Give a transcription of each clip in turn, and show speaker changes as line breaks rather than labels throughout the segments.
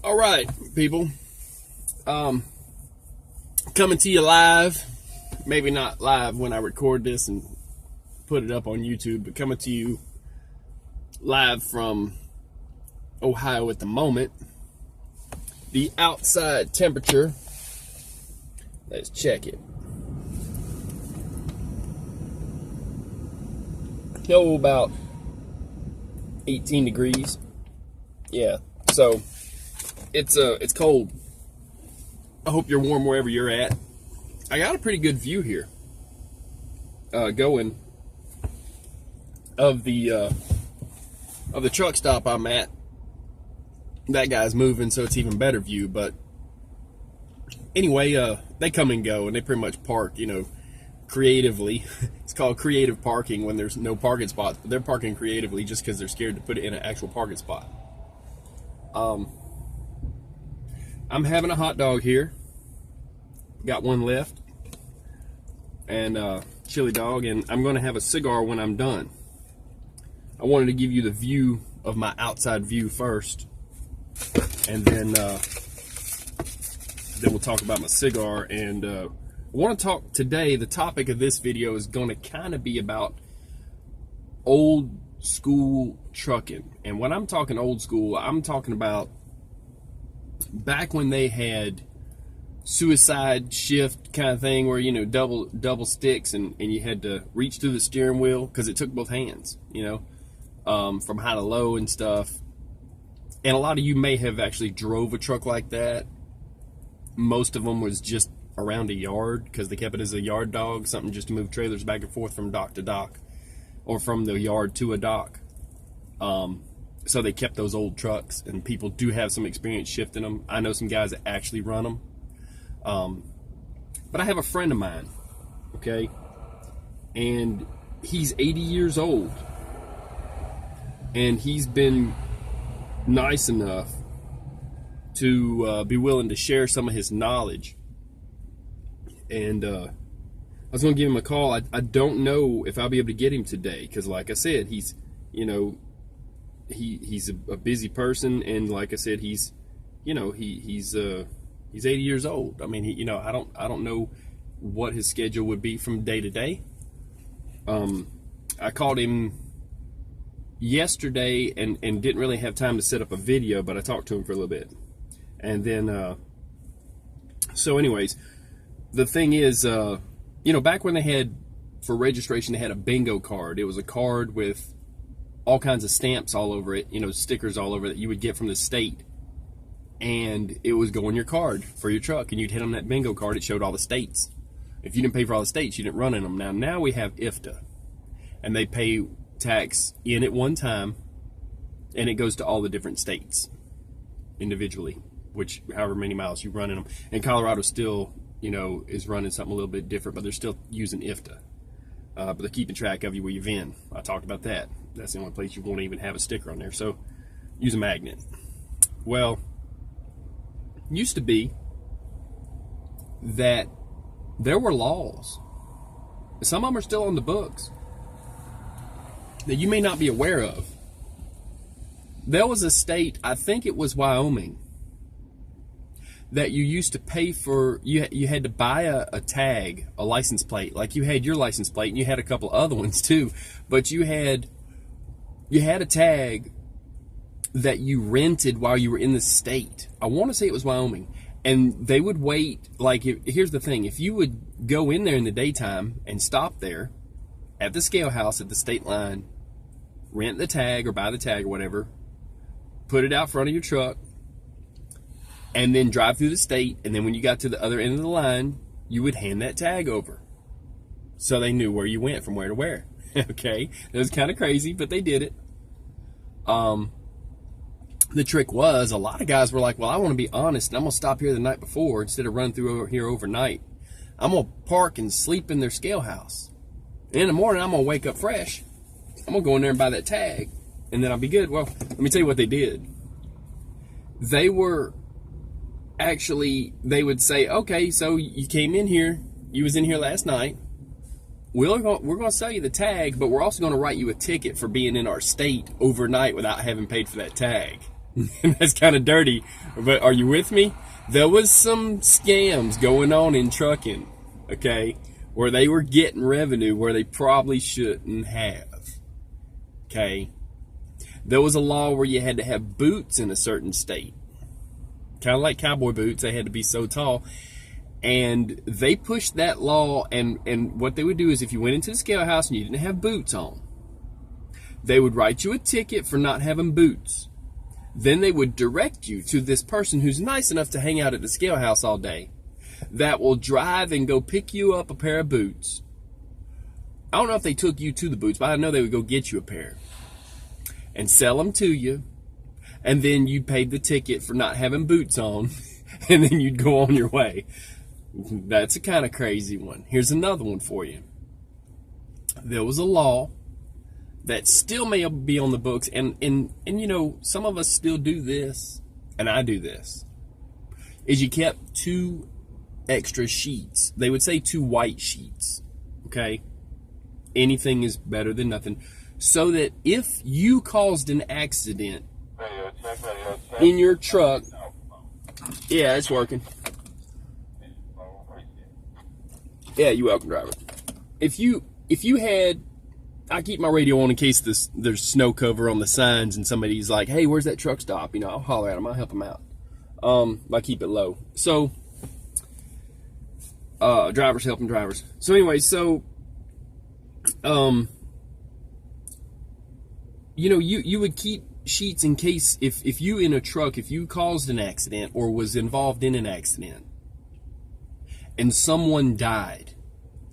All right, people. Coming to you live. Maybe not live when I record this and put it up on YouTube, but coming to you live from Ohio at the moment. The outside temperature, let's check it. About 18 degrees. Yeah, so it's cold. I hope you're warm wherever you're at. I got a pretty good view here going of the truck stop I'm at. That guy's moving, so it's even better view. But anyway, they come and go, and they pretty much park, creatively. It's called creative parking when there's no parking spots, but they're parking creatively just because they're scared to put it in an actual parking spot. I'm having a hot dog here. Got one left. And chili dog, and I'm going to have a cigar when I'm done. I wanted to give you the view of my outside view first, and then we'll talk about my cigar. And I want to talk today, the topic of this video is going to kind of be about old school trucking. And when I'm talking old school, I'm talking about back when they had suicide shift kind of thing where, double sticks and you had to reach through the steering wheel because it took both hands, from high to low and stuff. And a lot of you may have actually drove a truck like that. Most of them was just around a yard because they kept it as a yard dog, something just to move trailers back and forth from dock to dock or from the yard to a dock. So they kept those old trucks, and people do have some experience shifting them. I know some guys that actually run them. But I have a friend of mine, okay, and he's 80 years old, and he's been nice enough to be willing to share some of his knowledge. And I was going to give him a call. I don't know if I'll be able to get him today because, like I said, he's he's a busy person, and like I said, he's 80 years old. I mean, I don't know what his schedule would be from day to day. I called him yesterday and didn't really have time to set up a video, but I talked to him for a little bit. And then, so anyways, the thing is, back when they had, for registration, they had a bingo card. It was a card with all kinds of stamps all over it, stickers all over it that you would get from the state. And it was go on your card for your truck, and you'd hit on that bingo card. It showed all the states. If you didn't pay for all the states, you didn't run in them. Now we have IFTA, and they pay tax in at one time, and it goes to all the different states individually, which however many miles you run in them. And Colorado still, is running something a little bit different, but they're still using IFTA. But they're keeping track of you where you've been. I talked about that. That's the only place you won't even have a sticker on there. So use a magnet. Well, used to be that there were laws. Some of them are still on the books that you may not be aware of. There was a state, I think it was Wyoming, that you used to pay for, you had to buy a tag, a license plate. Like you had your license plate, and you had a couple other ones too, but you had a tag that you rented while you were in the state. I want to say it was Wyoming. And they would wait, here's the thing, if you would go in there in the daytime and stop there at the scale house at the state line, rent the tag or buy the tag or whatever, put it out front of your truck, and then drive through the state, and then when you got to the other end of the line, you would hand that tag over. So they knew where you went from where to where. Okay? It was kind of crazy, but they did it. The trick was, a lot of guys were like, well, I want to be honest, and I'm going to stop here the night before instead of run through over here overnight. I'm going to park and sleep in their scale house. And in the morning, I'm going to wake up fresh. I'm going to go in there and buy that tag, and then I'll be good. Well, let me tell you what they did. They would say, okay, so you came in here, you was in here last night. We're going to sell you the tag, but we're also going to write you a ticket for being in our state overnight without having paid for that tag. That's kind of dirty, but are you with me? There was some scams going on in trucking, okay, where they were getting revenue where they probably shouldn't have, okay? There was a law where you had to have boots in a certain state, kind of like cowboy boots. They had to be so tall, and they pushed that law, and what they would do is if you went into the scale house and you didn't have boots on, they would write you a ticket for not having boots. Then they would direct you to this person who's nice enough to hang out at the scale house all day that will drive and go pick you up a pair of boots. I don't know if they took you to the boots, but I know they would go get you a pair and sell them to you. And then you paid the ticket for not having boots on, and then you'd go on your way. That's a kind of crazy one. Here's another one for you. There was a law that still may be on the books, and you know, some of us still do this, and I do this, is you kept 2 extra sheets. They would say 2 white sheets, okay? Anything is better than nothing. So that if you caused an accident in your truck, yeah, it's working. Yeah, you're welcome, driver. If you had, I keep my radio on in case there's snow cover on the signs and somebody's like, hey, where's that truck stop? You know, I'll holler at them. I'll help them out. I keep it low. So, drivers helping drivers. So anyway, you know, you would keep sheets in case if you in a truck, if you caused an accident or was involved in an accident and someone died,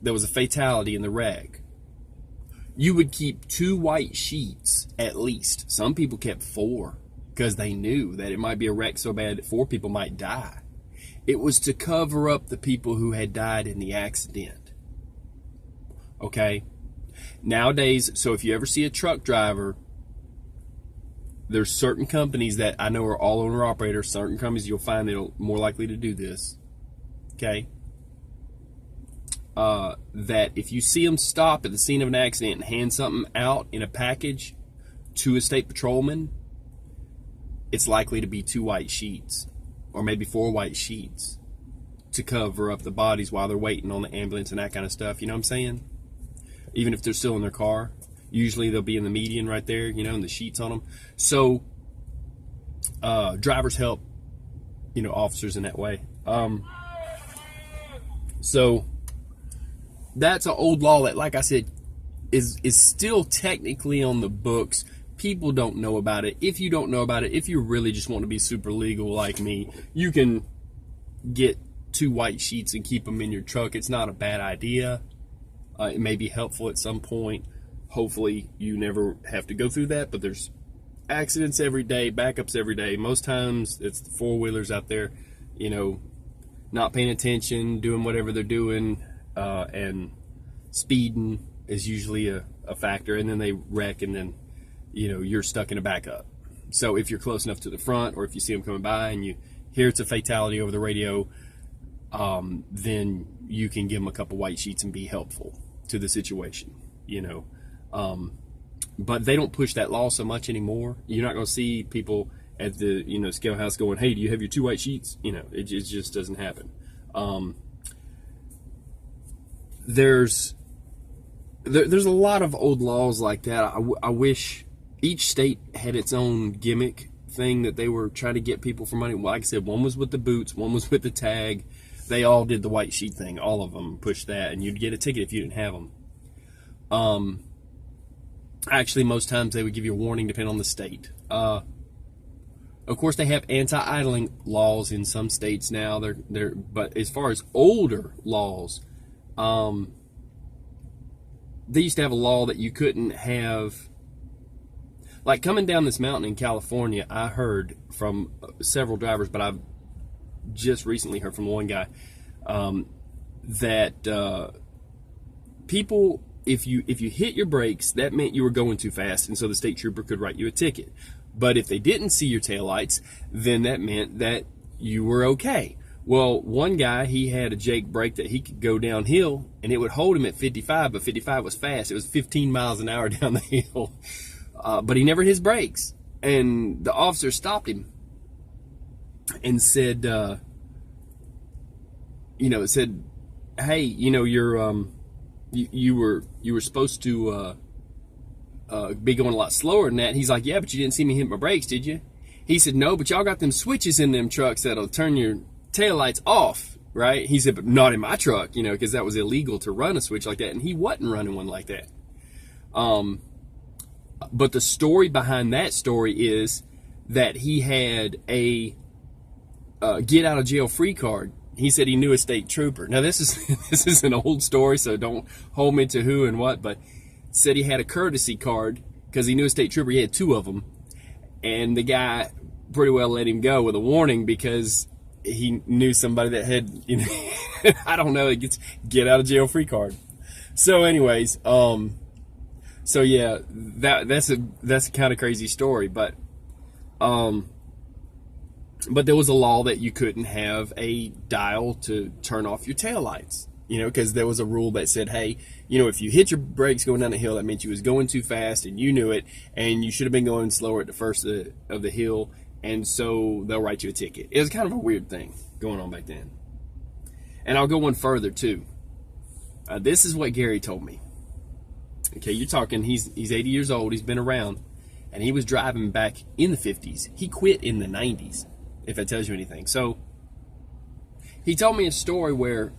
there was a fatality in the wreck, you would keep 2 white sheets at least. Some people kept 4 because they knew that it might be a wreck so bad that 4 people might die. It was to cover up the people who had died in the accident. Okay? Nowadays, so if you ever see a truck driver, there's certain companies that I know are all owner operators, certain companies you'll find that are more likely to do this. Okay? That if you see them stop at the scene of an accident and hand something out in a package to a state patrolman, it's likely to be 2 white sheets or maybe 4 white sheets to cover up the bodies while they're waiting on the ambulance and that kind of stuff. You know what I'm saying? Even if they're still in their car, usually they'll be in the median right there, you know, and the sheets on them. So drivers help, you know, officers in that way. So that's an old law that, like I said, is still technically on the books. People don't know about it. If you don't know about it, if you really just want to be super legal like me, you can get 2 white sheets and keep them in your truck. It's not a bad idea. It may be helpful at some point. Hopefully you never have to go through that, but there's accidents every day, backups every day. Most times it's the 4-wheelers out there, you know, not paying attention, doing whatever they're doing, and speeding is usually a factor, and then they wreck, and then, you know, you're stuck in a backup. So if you're close enough to the front, or if you see them coming by and you hear it's a fatality over the radio, then you can give them a couple white sheets and be helpful to the situation, you know. But they don't push that law so much anymore. You're not going to see people at the, you know, scale house going, hey, do you have your 2 white sheets? You know, it just doesn't happen. There's a lot of old laws like that. I wish each state had its own gimmick thing that they were trying to get people for money. Like I said, one was with the boots, one was with the tag. They all did the white sheet thing. All of them pushed that, and you'd get a ticket if you didn't have them. Actually, most times they would give you a warning depending on the state. Of course, they have anti-idling laws in some states now. But as far as older laws, they used to have a law that you couldn't have. Like coming down this mountain in California, I heard from several drivers, but I've just recently heard from one guy that people, if you hit your brakes, that meant you were going too fast, and so the state trooper could write you a ticket. But if they didn't see your taillights, then that meant that you were okay. Well, one guy, he had a Jake brake that he could go downhill, and it would hold him at 55, but 55 was fast. It was 15 miles an hour down the hill. But he never hit his brakes. And the officer stopped him and said, said, hey, you're you were supposed to be going a lot slower than that. And he's like, yeah, but you didn't see me hit my brakes, did you? He said, no, but y'all got them switches in them trucks that'll turn your taillights off, right? He said, but not in my truck, because that was illegal to run a switch like that. And he wasn't running one like that. But the story behind that story is that he had a get out of jail free card. He said he knew a state trooper. Now this is an old story, so don't hold me to who and what, but said he had a courtesy card because he knew a state trooper. He had 2 of them. And the guy pretty well let him go with a warning because he knew somebody that had, I don't know, it gets get out of jail free card. So anyways, so yeah, that's a kind of crazy story, but there was a law that you couldn't have a dial to turn off your taillights, because there was a rule that said, hey, if you hit your brakes going down the hill, that meant you was going too fast and you knew it, and you should have been going slower at the first of the hill, and so they'll write you a ticket. It was kind of a weird thing going on back then. And I'll go one further too. This is what Gary told me. Okay, you're talking, he's 80 years old, he's been around, and he was driving back in the 50s. He quit in the 90s, if that tells you anything. So he told me a story where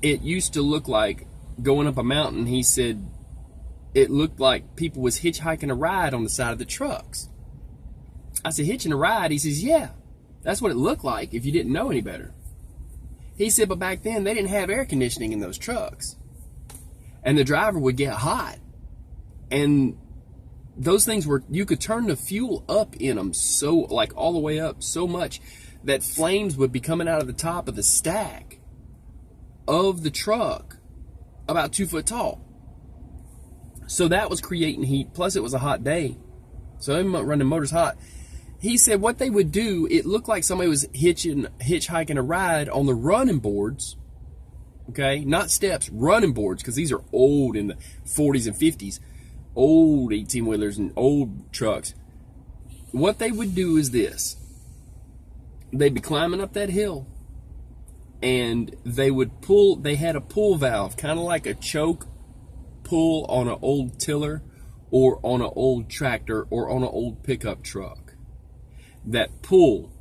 it used to look like going up a mountain. He said it looked like people was hitchhiking a ride on the side of the trucks. I said, hitching a ride? He says, yeah, that's what it looked like if you didn't know any better. He said, but back then they didn't have air conditioning in those trucks. And the driver would get hot. And those things you could turn the fuel up in them so, like all the way up so much that flames would be coming out of the top of the stack of the truck about 2 foot tall. So that was creating heat. Plus it was a hot day. So they were running motors hot. He said what they would do, it looked like somebody was hitchhiking a ride on the running boards. Okay, not steps, running boards, because these are old in the 40s and 50s. Old 18-wheelers and old trucks. What they would do is this. They'd be climbing up that hill, and they had a pull valve, kind of like a choke pull on an old tiller or on an old tractor or on an old pickup truck. That pull.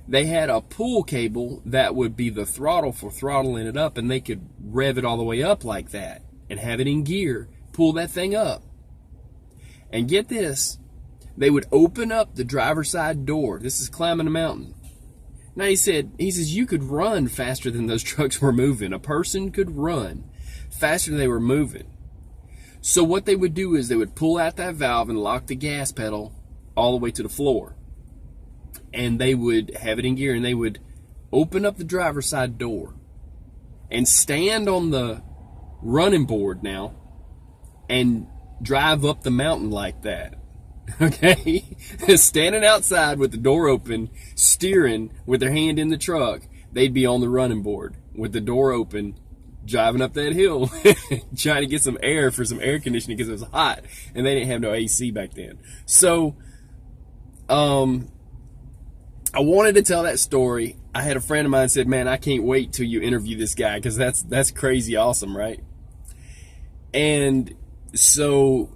They had a pull cable that would be the throttle for throttling it up, and they could rev it all the way up like that and have it in gear, pull that thing up. And get this, they would open up the driver's side door. This is climbing a mountain. Now he says you could run faster than those trucks were moving. A person could run faster than they were moving. So what they would do is they would pull out that valve and lock the gas pedal all the way to the floor. And they would have it in gear, and they would open up the driver's side door and stand on the running board now and drive up the mountain like that. Okay? Standing outside with the door open, steering with their hand in the truck, they'd be on the running board with the door open, driving up that hill, trying to get some air for some air conditioning because it was hot, and they didn't have no AC back then. So, I wanted to tell that story. I had a friend of mine said, man, I can't wait till you interview this guy because that's crazy awesome, right? And so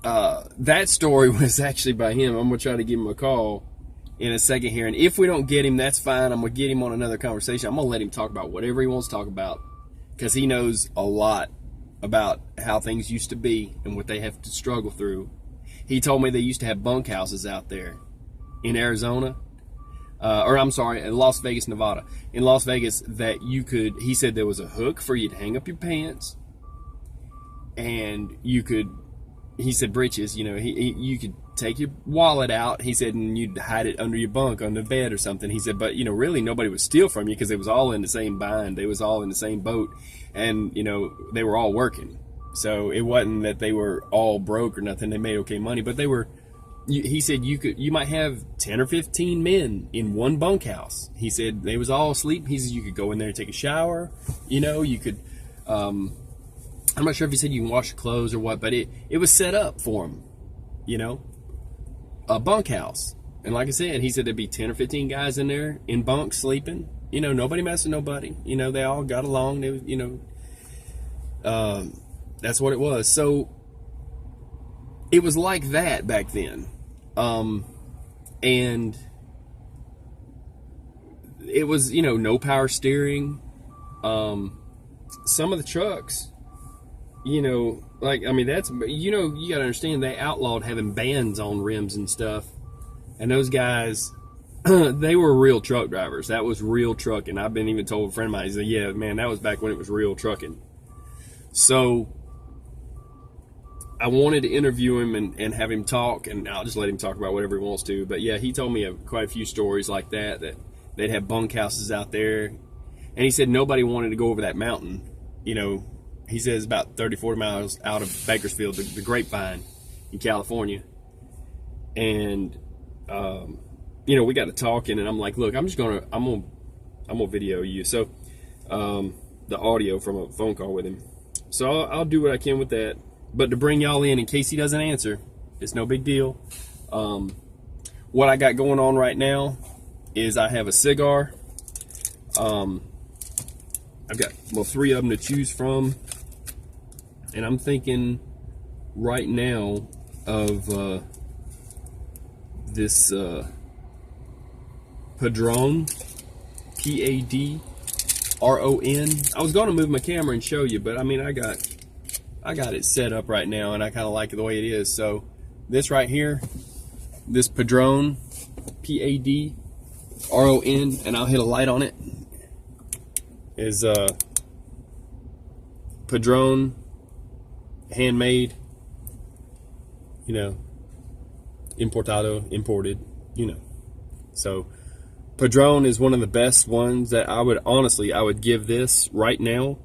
that story was actually by him. I'm going to try to give him a call in a second here. And if we don't get him, that's fine. I'm going to get him on another conversation. I'm going to let him talk about whatever he wants to talk about because he knows a lot about how things used to be and what they have to struggle through. He told me they used to have bunkhouses out there in Arizona, in Las Vegas, Nevada. In Las Vegas, that he said there was a hook for you to hang up your pants, and he said britches, you could take your wallet out, he said, and you'd hide it under your bunk on the bed or something. He said, but really nobody would steal from you because it was all in the same bind. They was all in the same boat, and they were all working. So it wasn't that they were all broke or nothing. They made okay money, but they were. He said you might have 10 or 15 men in one bunkhouse. He said they was all asleep. He said you could go in there and take a shower. You could. I'm not sure if he said you can wash your clothes or what, but it was set up for them. a bunkhouse. And like I said, he said there'd be 10 or 15 guys in there in bunks sleeping. You know, nobody messing nobody. You know, they all got along. They, you know, that's what it was. So it was like that back then. And it was, you know, no power steering. Some of the trucks, you know, like, I mean, that's, you know, you got to understand they outlawed having bands on rims and stuff. And those guys, they were real truck drivers. That was real trucking. I've been even told a friend of mine, he said, yeah, man, that was back when it was real trucking. So I wanted to interview him and have him talk, and I'll just let him talk about whatever he wants to. But yeah, he told me quite a few stories like that they'd have bunkhouses out there. And he said nobody wanted to go over that mountain. You know, he says about 30, 40 miles out of Bakersfield, the Grapevine in California. And, you know, we got to talking, and I'm like, look, I'm gonna video you. So, the audio from a phone call with him. So I'll do what I can with that. But to bring y'all in case he doesn't answer, it's no big deal. What I got going on right now is I have a cigar. I've got, well, 3 of them to choose from. And I'm thinking right now of this Padron, Padron. I was going to move my camera and show you, but I mean, I got it set up right now, and I kind of like it the way it is. So this right here, this Padron, Padron, and I'll hit a light on it, is Padron, handmade, you know, imported, you know. So Padron is one of the best ones that I would give this right now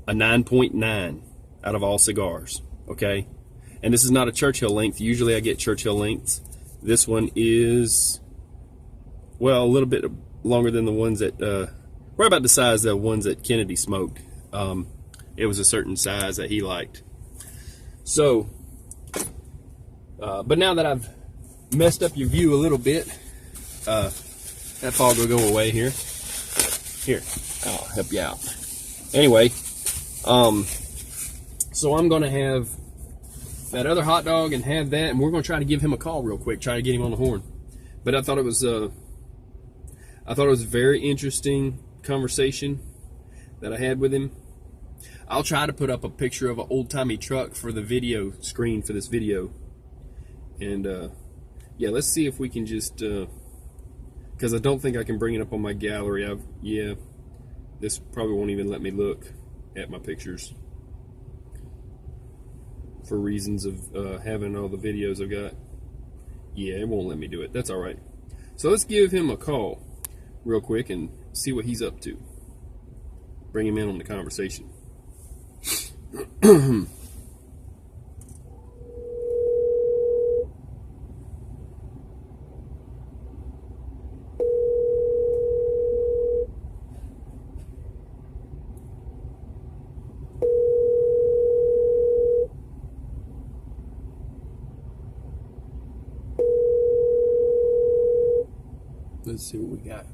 a 9.9 out of all cigars, okay? And this is not a Churchill length. Usually I get Churchill lengths. This one is, well, a little bit longer than the ones that, we're about the size of the ones that Kennedy smoked. It was a certain size that he liked. So, but now that I've messed up your view a little bit, that fog will go away here. Here, I'll help you out. Anyway, so I'm going to have that other hot dog and have that, and we're going to try to give him a call real quick, try to get him on the horn. But I thought it was a very interesting conversation that I had with him. I'll try to put up a picture of an old-timey truck for the video screen for this video. And yeah, let's see if we can just, because I don't think I can bring it up on my gallery. Yeah, this probably won't even let me look at my pictures for reasons of having all the videos I've got. Yeah, it won't let me do it. That's all right. So let's give him a call real quick and see what he's up to. Bring him in on the conversation. Let's see what we got.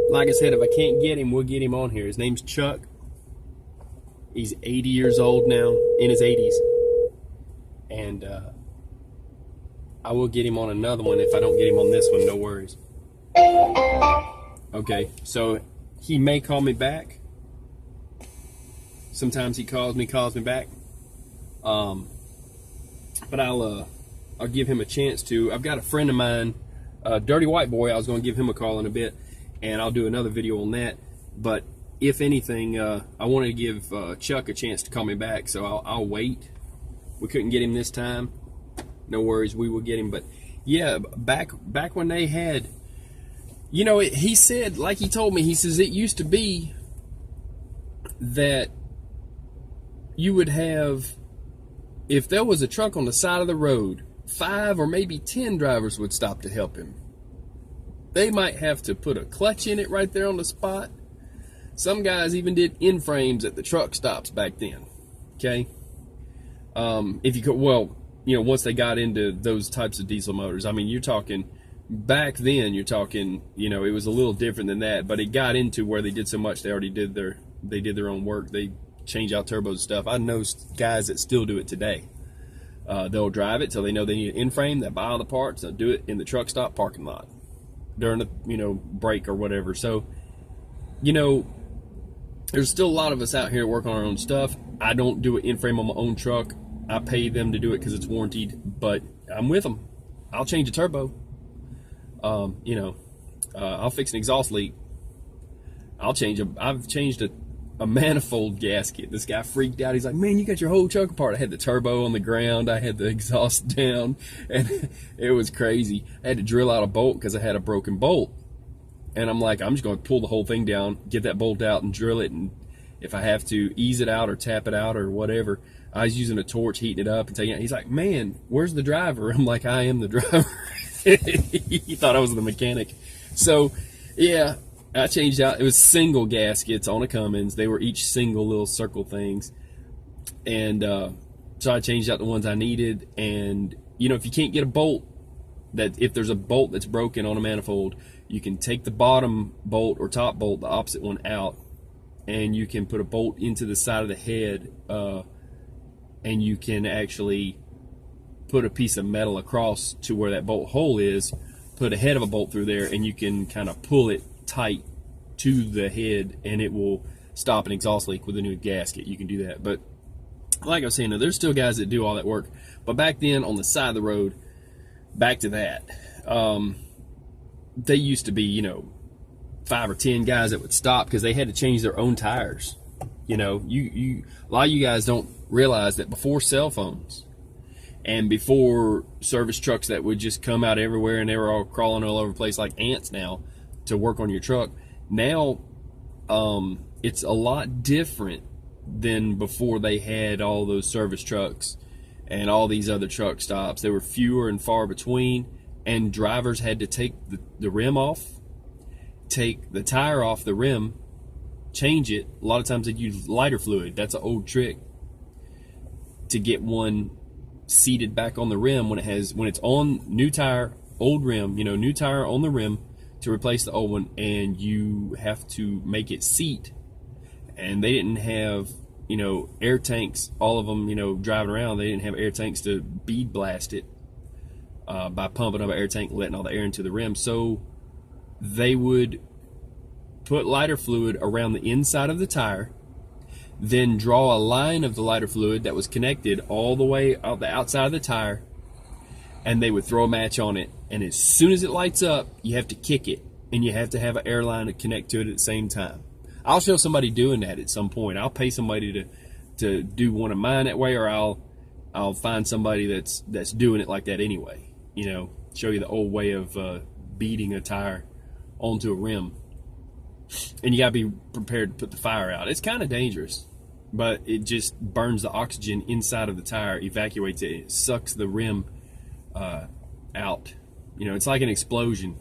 Like I said, if I can't get him, we'll get him on here. His name's Chuck. He's 80 years old now, in his 80s. And I will get him on another one. If I don't get him on this one, no worries. Okay, so he may call me back. Sometimes he calls me back. But I'll give him a chance to. I've got a friend of mine, Dirty White Boy. I was going to give him a call in a bit, and I'll do another video on that. But if anything, I wanted to give Chuck a chance to call me back, so I'll wait. We couldn't get him this time. No worries, we will get him. But yeah, back when they had, you know, he said, like he told me, he says it used to be that you would have, if there was a truck on the side of the road, 5 or maybe 10 drivers would stop to help him. They might have to put a clutch in it right there on the spot. Some guys even did in frames at the truck stops back then. Okay, if you could, well, once they got into those types of diesel motors, I mean, you're talking back then. You're talking, it was a little different than that, but it got into where they did so much. They already did their own work. They change out turbos and stuff. I know guys that still do it today. They'll drive it till they know they need an in frame. They buy all the parts. They'll do it in the truck stop parking lot during the break or whatever. So there's still a lot of us out here working on our own stuff. I don't do an in-frame on my own truck. I pay them to do it because it's warranted, but I'm with them. I'll change a turbo. I'll fix an exhaust leak. I've changed a manifold gasket. This guy freaked out. He's like, man, you got your whole truck apart. I had the turbo on the ground. I had the exhaust down, and it was crazy. I had to drill out a bolt because I had a broken bolt. And I'm like, I'm just going to pull the whole thing down, get that bolt out and drill it. And if I have to ease it out or tap it out or whatever, I was using a torch, heating it up and taking it. He's like, man, where's the driver? I'm like, I am the driver. He thought I was the mechanic. So, yeah, I changed out. It was single gaskets on a Cummins. They were each single little circle things. And so I changed out the ones I needed. And, if you can't get a bolt, if there's a bolt that's broken on a manifold, you can take the bottom bolt or top bolt, the opposite one, out, and you can put a bolt into the side of the head, and you can actually put a piece of metal across to where that bolt hole is, put a head of a bolt through there, and you can kind of pull it tight to the head, and it will stop an exhaust leak with a new gasket. You can do that. But like I was saying, there's still guys that do all that work. But back then, on the side of the road, back to that, they used to be, 5 or 10 guys that would stop because they had to change their own tires. A lot of you guys don't realize that before cell phones and before service trucks that would just come out everywhere and they were all crawling all over the place like ants now to work on your truck, now it's a lot different than before they had all those service trucks and all these other truck stops. They were fewer and far between, and drivers had to take the rim off, take the tire off the rim, change it. A lot of times they'd use lighter fluid. That's an old trick to get one seated back on the rim when it's on new tire, old rim, new tire on the rim to replace the old one, and you have to make it seat. And they didn't have, air tanks, all of them, driving around. They didn't have air tanks to bead blast it by pumping up an air tank, letting all the air into the rim. So they would put lighter fluid around the inside of the tire, then draw a line of the lighter fluid that was connected all the way out the outside of the tire, and they would throw a match on it. And as soon as it lights up, you have to kick it, and you have to have an air line to connect to it at the same time. I'll show somebody doing that at some point. I'll pay somebody to do one of mine that way, or I'll find somebody that's doing it like that anyway. Show you the old way of beating a tire onto a rim. And you gotta be prepared to put the fire out. It's kind of dangerous, but it just burns the oxygen inside of the tire, evacuates it, it sucks the rim out. It's like an explosion.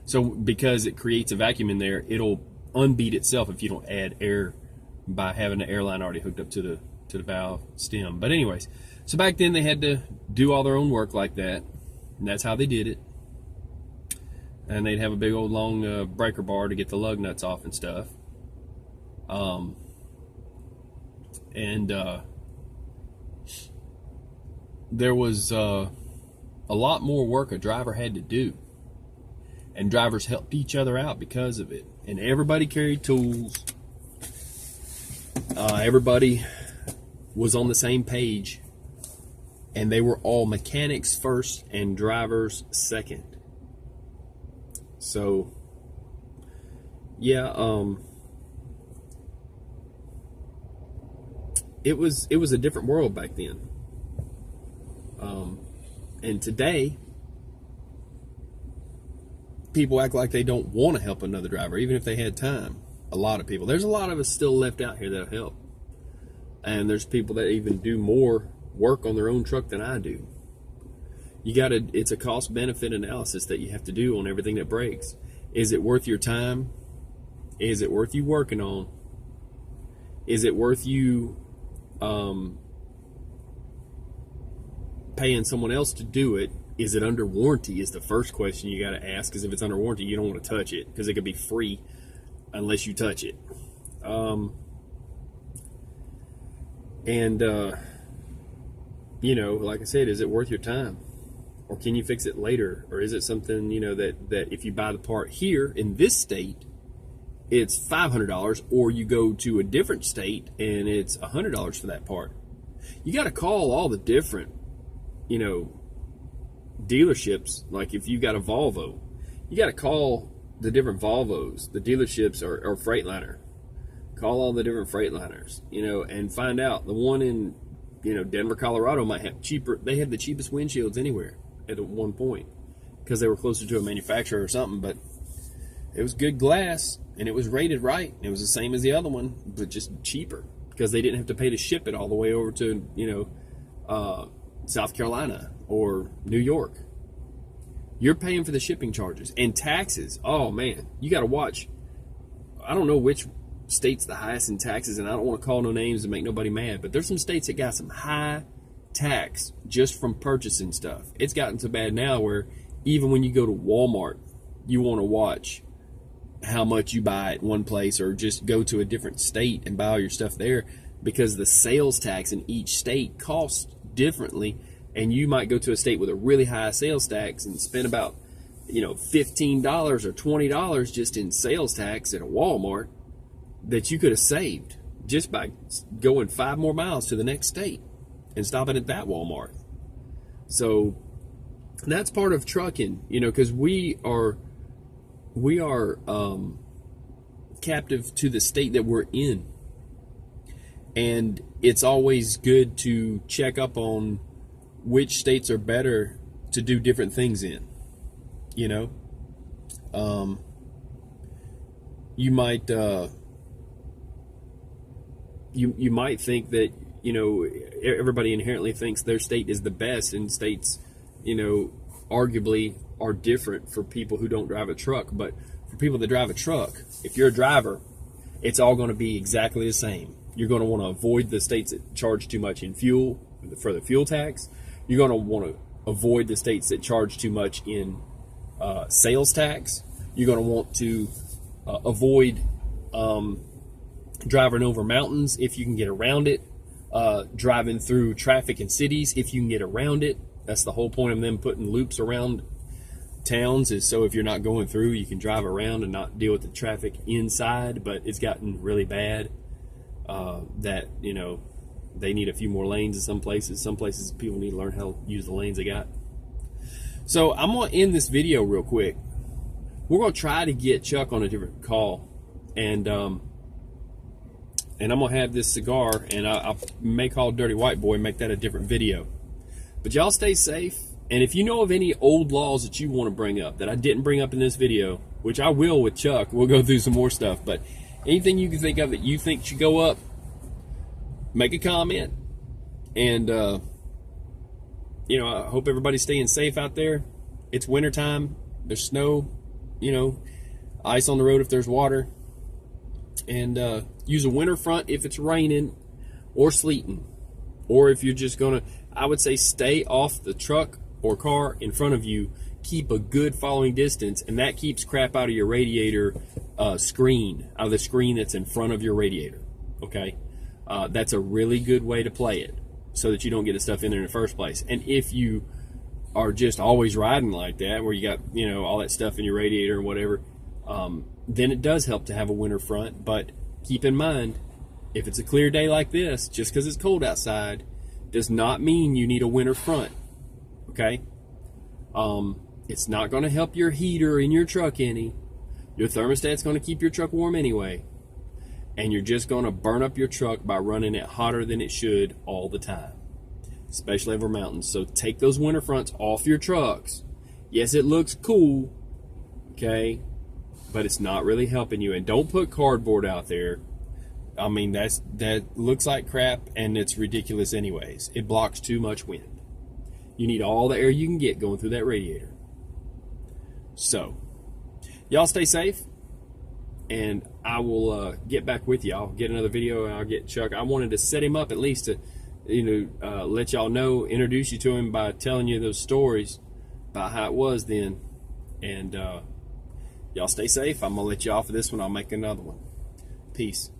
So because it creates a vacuum in there, it'll unbeat itself if you don't add air by having the airline already hooked up to the valve stem. But anyways, so back then they had to do all their own work like that, and that's how they did it. And they'd have a big old long breaker bar to get the lug nuts off and stuff. There was a lot more work a driver had to do, and drivers helped each other out because of it. And everybody carried tools. Everybody was on the same page, and they were all mechanics first and drivers second. So, yeah, it was a different world back then. And today, people act like they don't want to help another driver, even if they had time. A lot of people. There's a lot of us still left out here that'll help. And there's people that even do more work on their own truck than I do. It's a cost benefit analysis that you have to do on everything that breaks. Is it worth your time? Is it worth you working on? Is it worth you paying someone else to do it? Is it under warranty is the first question you got to ask, because if it's under warranty, you don't want to touch it, because it could be free unless you touch it. Like I said, is it worth your time? Or can you fix it later? Or is it something, that if you buy the part here in this state, it's $500, or you go to a different state and it's $100 for that part? You got to call all the different, dealerships. Like if you got a Volvo, you got to call the different Volvos, the dealerships, or Freightliner. Call all the different Freightliners, and find out. The one in, Denver, Colorado might have cheaper. They had the cheapest windshields anywhere at one point because they were closer to a manufacturer or something. But it was good glass and it was rated right. It was the same as the other one, but just cheaper because they didn't have to pay to ship it all the way over to, South Carolina or New York. You're paying for the shipping charges and taxes. Oh man, you got to watch. I don't know which state's the highest in taxes, and I don't want to call no names to make nobody mad, but there's some states that got some high tax just from purchasing stuff. It's gotten so bad now where even when you go to Walmart, you want to watch how much you buy at one place, or just go to a different state and buy all your stuff there, because the sales tax in each state costs differently. And you might go to a state with a really high sales tax and spend about $15 or $20 just in sales tax at a Walmart that you could have saved just by going 5 more miles to the next state and stopping at that Walmart. So that's part of trucking, because we are captive to the state that we're in. And it's always good to check up on which states are better to do different things in. You might you might think that everybody inherently thinks their state is the best, and states arguably are different for people who don't drive a truck. But for people that drive a truck, if you're a driver, it's all going to be exactly the same. You're going to want to avoid the states that charge too much in fuel for the fuel tax. You're going to want to avoid the states that charge too much in sales tax. You're going to want to avoid driving over mountains if you can get around it. Driving through traffic in cities if you can get around it. That's the whole point of them putting loops around towns, is so if you're not going through, you can drive around and not deal with the traffic inside. But it's gotten really bad that they need a few more lanes in some places. Some places people need to learn how to use the lanes they got. So I'm going to end this video real quick. We're going to try to get Chuck on a different call, and I'm going to have this cigar, and I may call Dirty White Boy, make that a different video. But y'all stay safe, and if you know of any old laws that you want to bring up that I didn't bring up in this video, which I will with Chuck, we'll go through some more stuff, but anything you can think of that you think should go up, make a comment. And I hope everybody's staying safe out there. It's wintertime. There's snow, ice on the road if there's water. And use a winter front if it's raining or sleeting. Or if you're just going to, I would say stay off the truck or car in front of you. Keep a good following distance, and that keeps crap out of your radiator screen, out of the screen that's in front of your radiator. Okay? That's a really good way to play it, so that you don't get the stuff in there in the first place. And if you are just always riding like that, where you got all that stuff in your radiator and whatever, then it does help to have a winter front. But keep in mind, if it's a clear day like this, just because it's cold outside does not mean you need a winter front. Okay? It's not going to help your heater in your truck any. Your thermostat's going to keep your truck warm anyway. And you're just going to burn up your truck by running it hotter than it should all the time, especially over mountains. So take those winter fronts off your trucks. Yes, it looks cool, okay, but it's not really helping you. And don't put cardboard out there. I mean, that looks like crap, and it's ridiculous anyways. It blocks too much wind. You need all the air you can get going through that radiator. So, y'all stay safe, and I will get back with you. I'll get another video, and I'll get Chuck. I wanted to set him up at least to, let y'all know, introduce you to him by telling you those stories about how it was then. And y'all stay safe. I'm going to let you off of this one. I'll make another one. Peace.